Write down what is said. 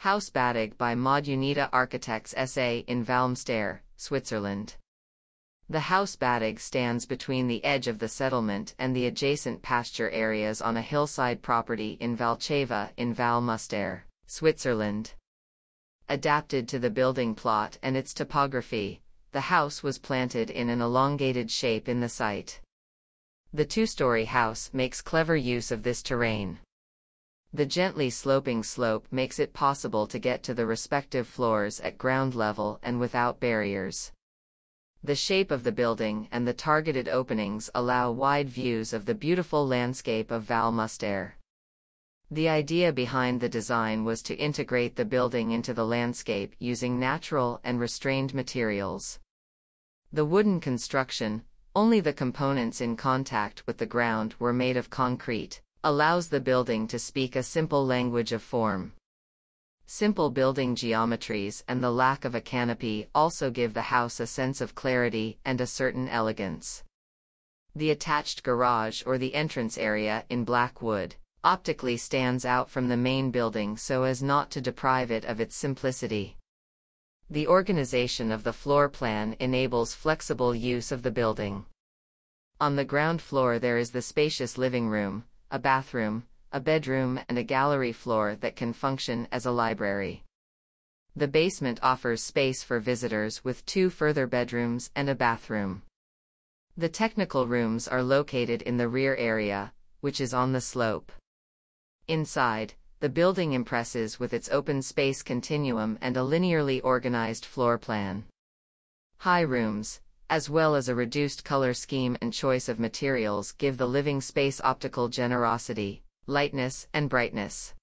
House Bättig by Modunita Architects SA in Val Müstair, Switzerland. The House Bättig stands between the edge of the settlement and the adjacent pasture areas on a hillside property in Valchava in Val Müstair, Switzerland. Adapted to the building plot and its topography, the house was planted in an elongated shape in the site. The two-story house makes clever use of this terrain. The gently sloping slope makes it possible to get to the respective floors at ground level and without barriers. The shape of the building and the targeted openings allow wide views of the beautiful landscape of Val Müstair. The idea behind the design was to integrate the building into the landscape using natural and restrained materials. The wooden construction, only the components in contact with the ground were made of concrete, allows the building to speak a simple language of form. Simple building geometries and the lack of a canopy also give the house a sense of clarity and a certain elegance. The attached garage or the entrance area in black wood optically stands out from the main building so as not to deprive it of its simplicity. The organization of the floor plan enables flexible use of the building. On the ground floor there is the spacious living room, a bathroom, a bedroom and a gallery floor that can function as a library. The basement offers space for visitors with 2 further bedrooms and a bathroom. The technical rooms are located in the rear area, which is on the slope. Inside, the building impresses with its open space continuum and a linearly organized floor plan. High rooms, as well as a reduced color scheme and choice of materials, give the living space optical generosity, lightness, and brightness.